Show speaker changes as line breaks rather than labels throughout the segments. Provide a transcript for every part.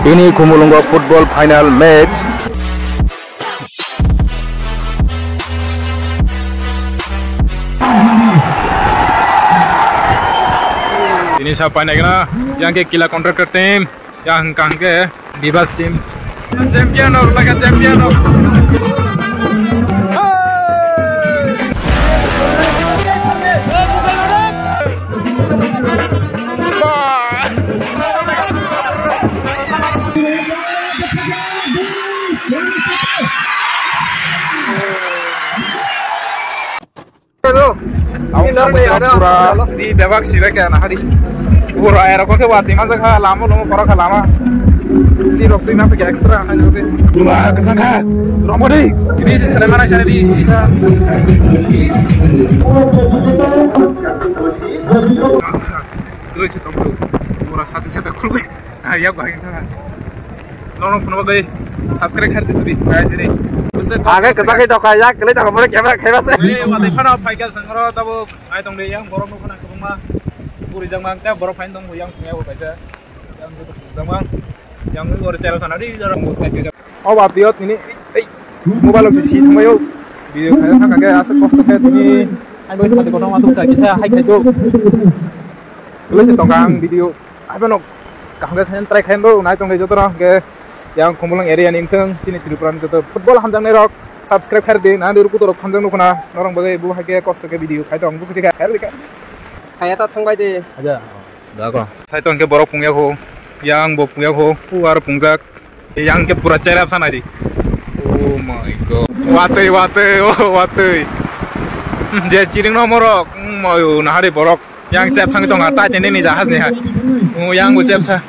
Ini Kumulungo football final match. Ini siapa nih kena? Yang ke Kila Contractor team, yang ke Bibas team. Champion or like a champion or. Di bebak sih kayak nah di pura air kok buat di masa kah lama lama pura kah lama di waktu ini apa ekstra hanya itu dua kesangka rombo deh ini sih selama nasi di bisa terus itu pura satu saya takut ya gua ini kan nolong pun bagai subscribe कर दे भाई sini आगे कसके तो खाया कले तो हमरे कैमरा खेबा से ए वाते फना फाइका संगरो तब आइ दं दे yang borok नखना खबमा पुरि जंगां त्या borok फाइन दं yang पुया बायसा yang जंगां yang और चेल सना दि जरं मुसाइ के अब बातियत ini मोबाइल of si थमायो भिडियो खाया थाकागे आसे कष्ट खाया तिनि आइ बयस माते गनो मातु का किसा हाइ खाइदो लोसे तंगां भिडियो आबनो कांगे खायन ट्राइ खायन दो नाइ तंगे जतरा के yang Kumulang area ning teng sini Tripura joto football hamjang nerok subscribe kar de na diru kutorok hamjang nukuna norong bagai bu hake kosto ke video khai tong bu kisi kar de khaya ta thangbai de aja da ko sai tong ke borok pungya ko yang bo pungya ko puar pungjak yang ke pura cherap sana di oh my god watei je chiring no morok moyo na hari borok yang sep sang tong ata tene ni jahaz ni ha yang bu sep sa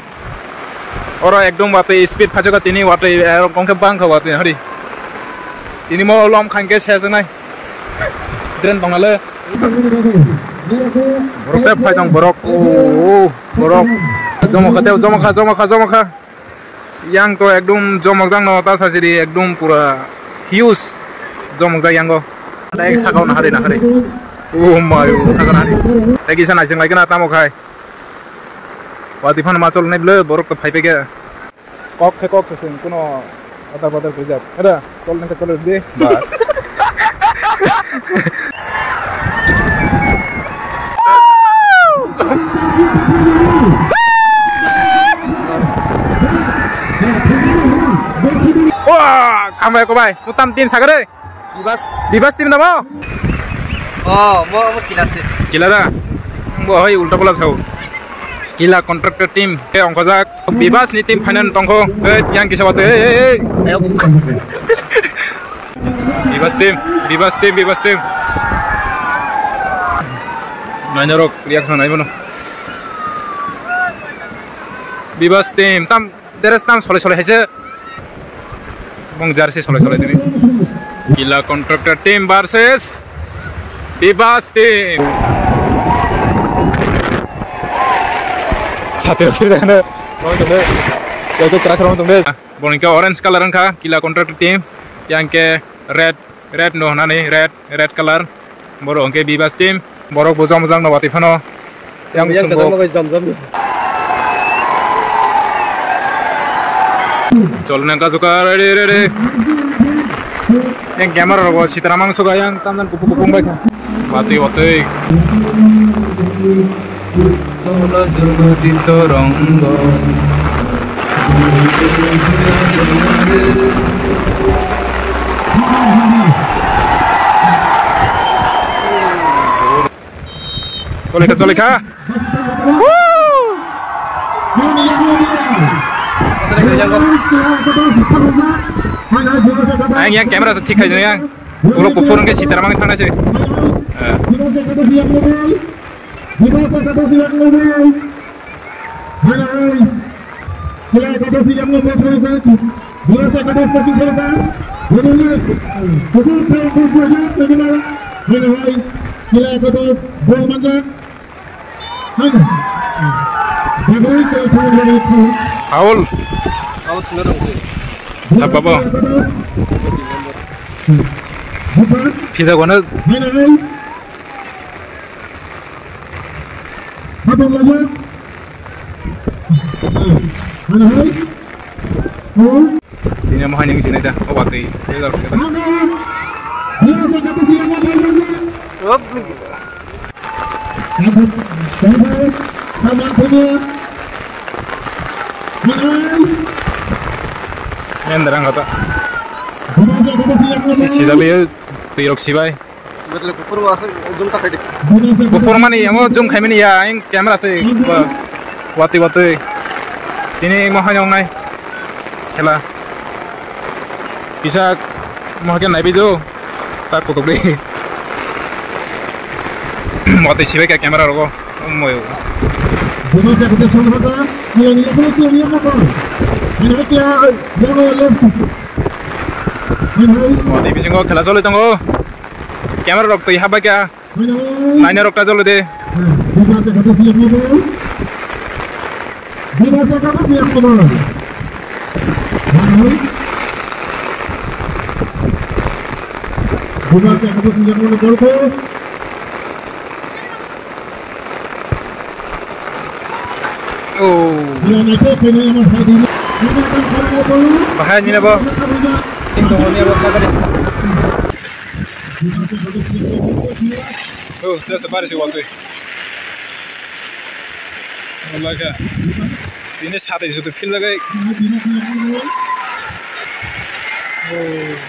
Oro ekdom wate speed phajoga tini wate kongke bang ka wate hari ini mau lom khangke sesa nai dren tongale borok te phai tong borok oh borok jomokha yang to ekdom jomok jang no ta sajiri ekdom pura huge jomok jang yang go ada ek sakau na hari oh my sakau hari lagi sana sing lagi na tamo khai wati fan masol nai ble borok to phai pege kok sesing kuno atar kerja ada tol nang tol de bas wah kamera ko bai mutam tim sagare bibas tim namo oh mo kila da mo hoi ulta bola sau Kila Contractor team ke ongkozak Bibas ni tim final tongko yang kisah wate Bibas team nanyorok reaction ai bono Bibas team tam deres tam sole haise bong jersey sole dini Kila Contractor team versus Bibas team satu lagi sana, mau tunggu, jauh terakhir mau tunggu. Boleh ke orange color angka, Kila Contractor team, yang ke red no nani red color, borok ke Bibas team, borok bujang no watifano, yang sungguh. Colon angka suka ready, yang kamera rogo citaramang suka yang tangan kupu baik, wati. Solo di toronggo Solika yang kamera ठीक है yang वो लोग पुपुरन के सीतारामंग थाना से Bibas kata silang ngomong, mana hai? Kila kata silang ngomong selesai. Bibas kata spasi selesai. Benar. Betul saja bagaimana? Mana hai? Kila kata bola mangga. Mana? Bagaimana kalau itu? Aul sekarang. Siapa bang? Kita guna. Mana hai? Apa lagi? Mana hai? Ini mau hanya sini dah. Oh, waktu ini. Menderang kata. Sisa beliau pirok sibai. Betul kupur wasa zoom tak kede. Kupur mana ya? Mau zoom kami ni ya? Yang kamera sih. Wati. Ini mau hanya orang खेला bisa mau kan naik video tak kutuk deh mau teh siapa kayak kamera roko mau mau teh bisa nggak खेला चलो तंगो kamera rok tuh apa क्या line rok ता चलो दे bahaya ni apa? Tinggal ni apa lagi? Oh, dah sebar sih waktu. Allah ka. Ini satu itu feel lagi. Oh.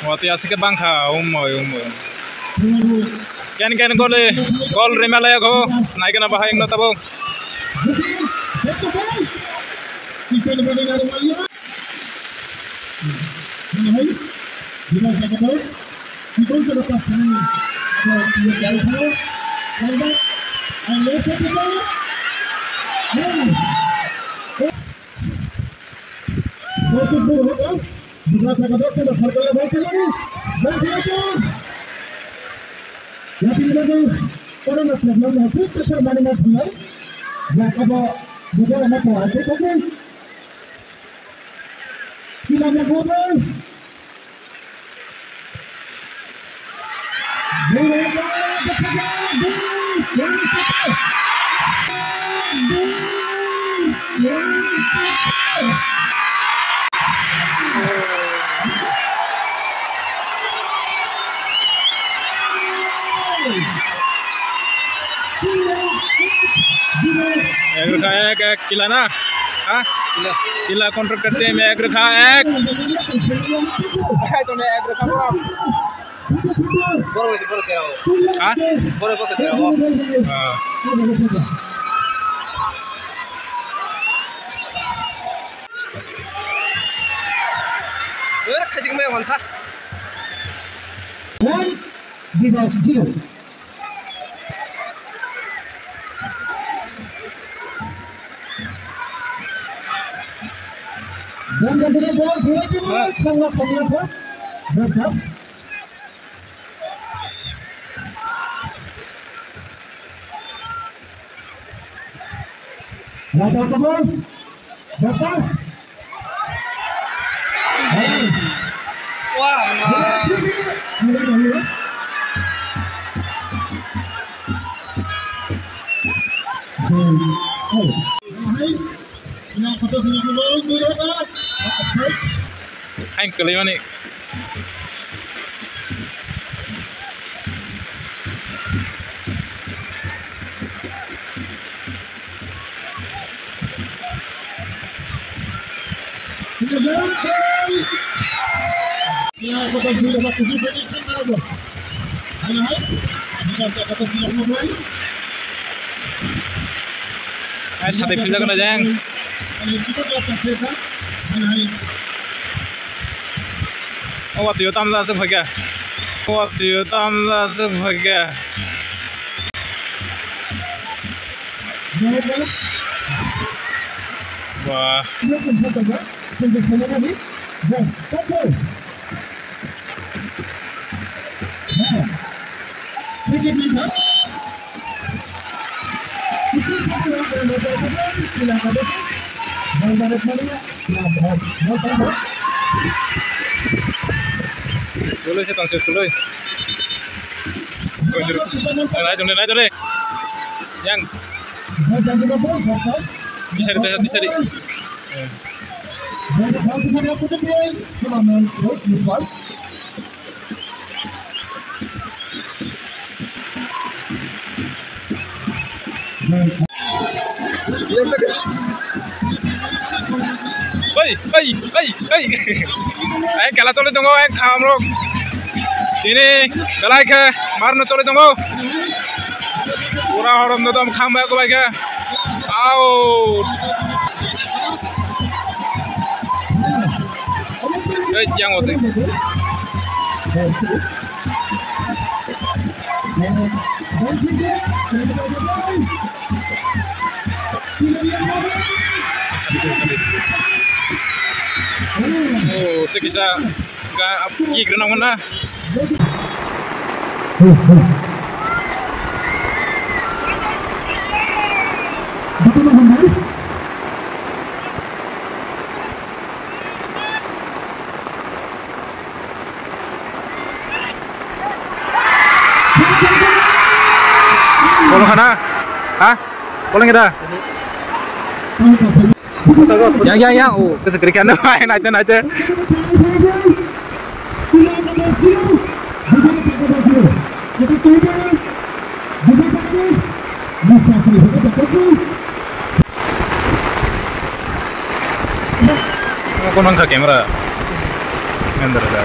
Waktu asik ke bangka, Kan gol remela ya ko, naik na bahaya ng natabong. एक रखा एक किला ना हाँ किला कॉन्ट्रैक्ट करते हैं मैं एक रखा एक तो मैं एक रखा बोरो वैसे बोरो तेरा हो हाँ बोरो बोरो तेरा हो हाँ 왜 이렇게 지금 왜 원차 디버시티 Dan kedua bola dua sangat sangat bagus. Latar kebun, Wah, anh cứ lấy vào này. Ai sate pizza kena jang. Oh, waktu itu tam lah sebagai. Waktu itu tam lah sebagai. Wah. Tuloy siya tansyo tuloy. Jom deh. Yang. Bisa di. Hey. Ay, kala chole tunggu, ay kham rok. Ini kalai ke, marno chole tunggu. Pura horom no tom kham ko bai ke. Out. Yang hote. Oh, itu bisa ki gerenang mana? Bolong mana? Hah? Bolong kita? Yang. Oh, kesegerikan main aja. Kau nangka kamera, अंदर ada.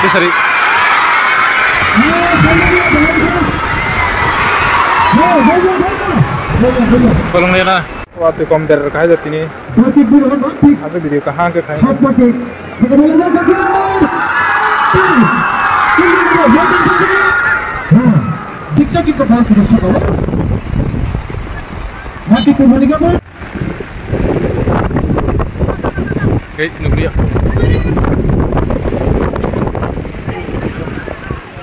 Itu seri. Tolong lihat lah. Waktu komputer kaya jat ini. Asal video kah ke kaya. TikTok itu bahas video siapa? Nanti kembali kamu. Oke, nunggu ya.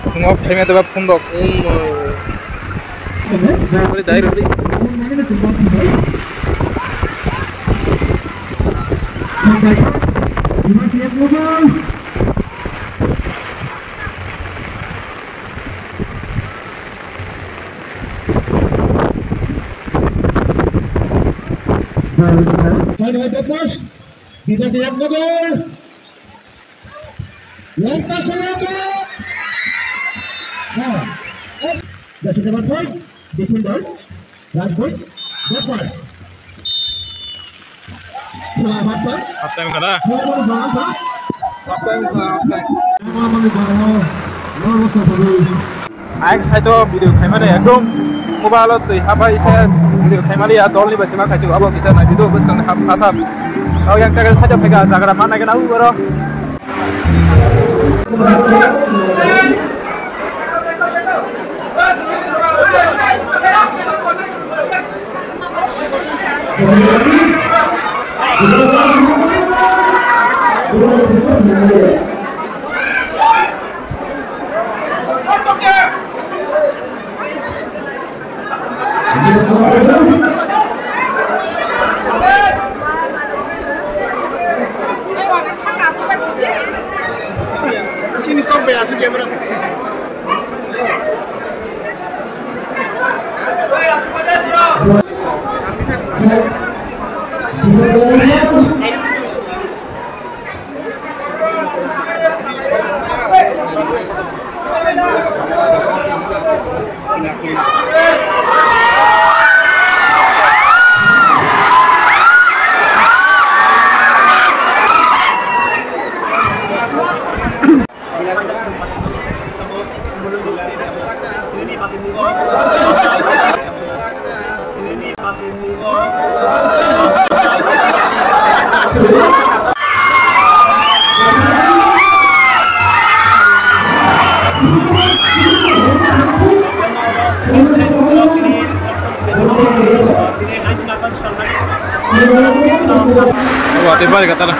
Tunggu frame itu bab pundok. Boleh dair boleh.
Tidak siap mundur. Lantas selangkah. Nah, sudah dapat poin. Defender, Rashford, dapat. Selamat pak.
Apa yang kena?
Selamat pak.
Apa yang kena?
Selamat.
saya tuh video kamera ya, dong. Mobile tuh, apa saya video kamera ya, dol nih masih makan juga, apa bisa nanti tuh, bos kan asap. Kalau yang terkait saja pegang zagra mana kan aku bro.
Sini kau beas dia bro.
Wah, tebal kata lah.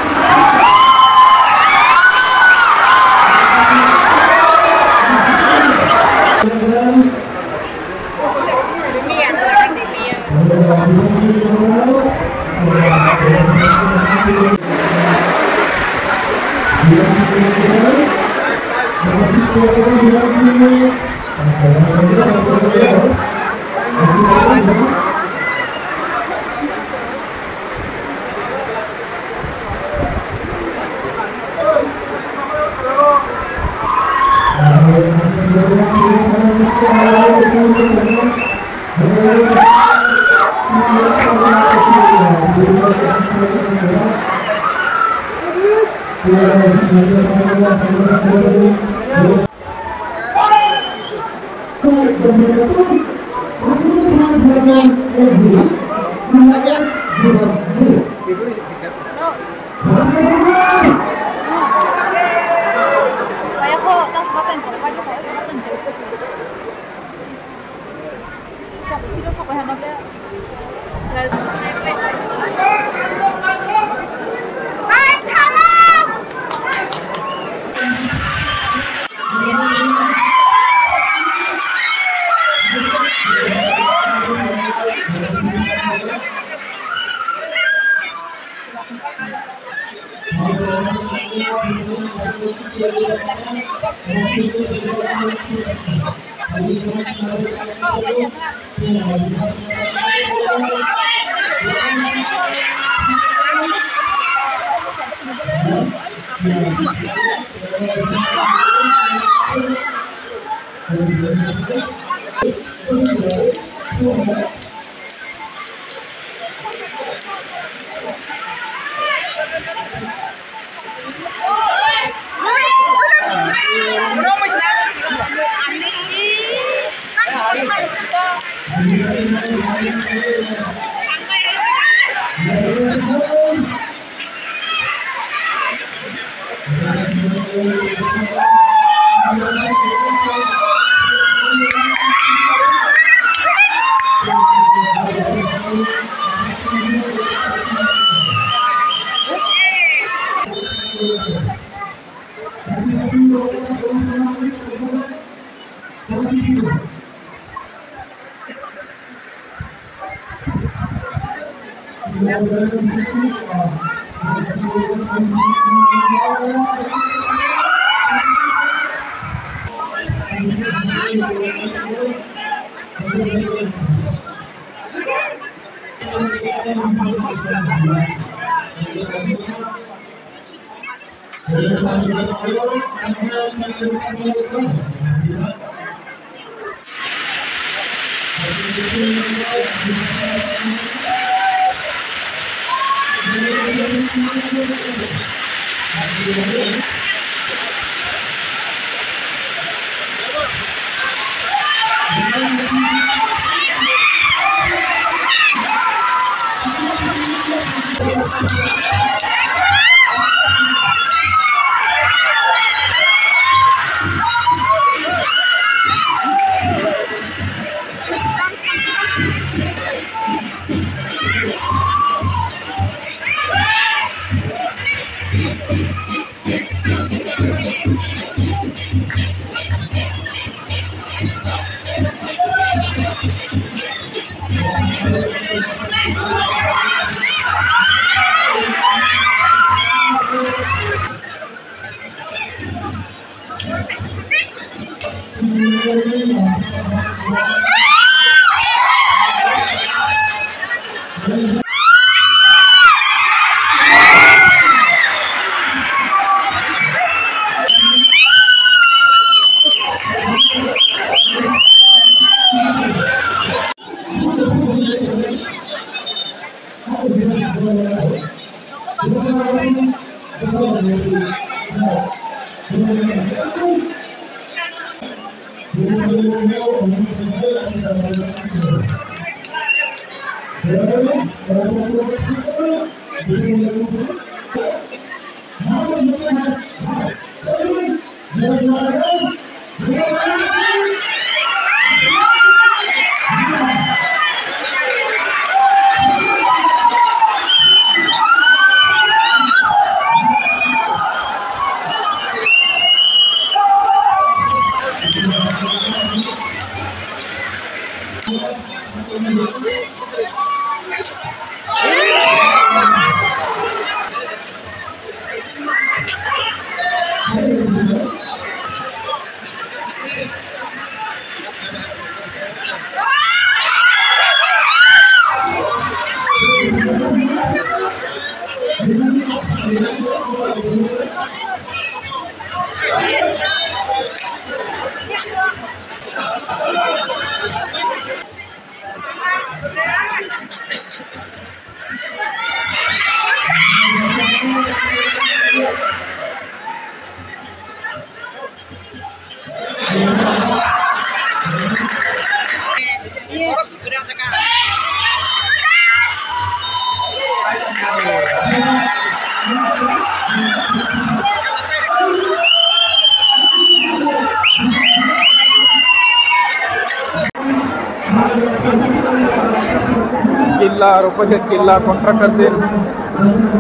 Gila, rupanya gila kontrak kerja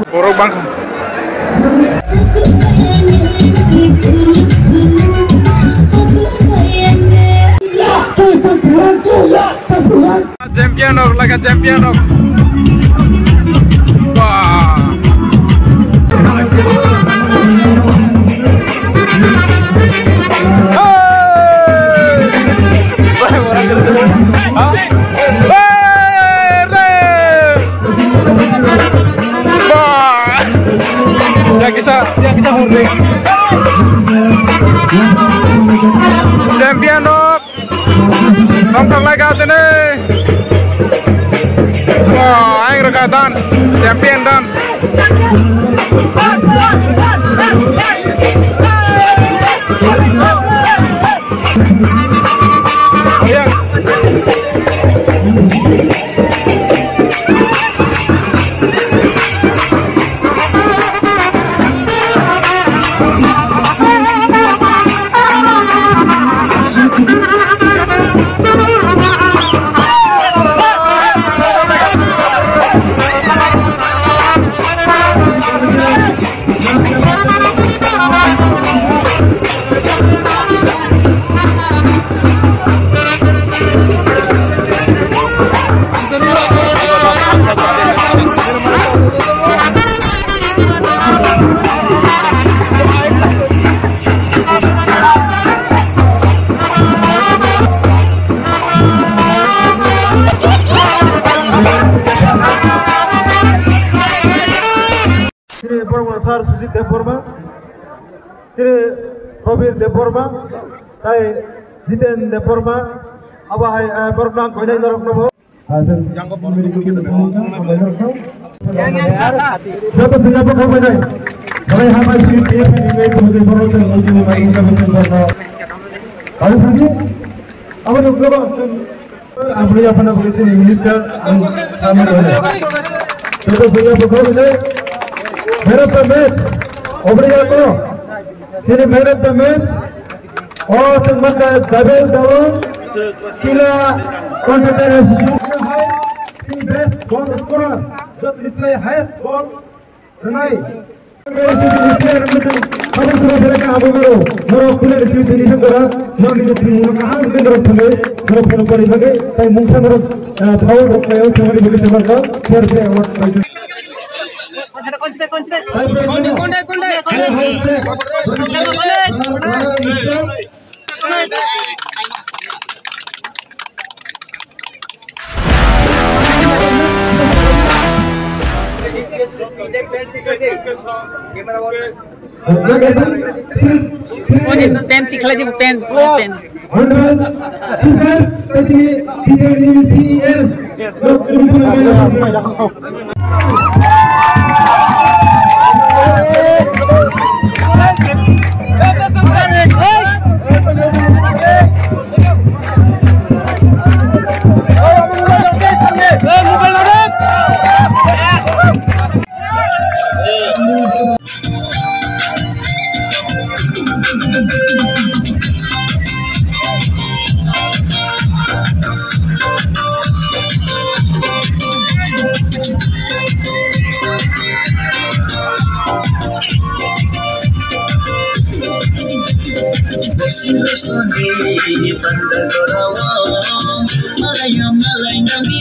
borok bang. Champion of like a champion of. Wah. Yang bisa murni. Champion of. Nongkrong lagi sini. Wah, aing reka dance, champion dance. Ayo.
Sujit Devorma, Sri Robir Devorma, Tai Jiten Devorma, Abahai Bornang Koinai Dorok Nobo. Yang kau baru itu kita Siapa siapa kau benar? Kalau hamil sih dia ini kemudian baru terjadi main kemudian baru. Kalau pergi, apa tu kalau apa yang pernah begitu minister sama dengan. Siapa siapa kau benar? Man of the match, obrigado. Ini man of the match. Oh, semasa double down. Kila confidence. Best goal scorer. Just display highest goal tonight. Kamu sudah mereka apa baru? Baru kuliah di sini segera. Yang di sini kahan mungkin terus sampai baru penuh kali lagi. Tapi mungkin terus tahu rukaya cuma di bagian sebelah. Biar saya awak baju.
Pen tikla di pen. Malay nami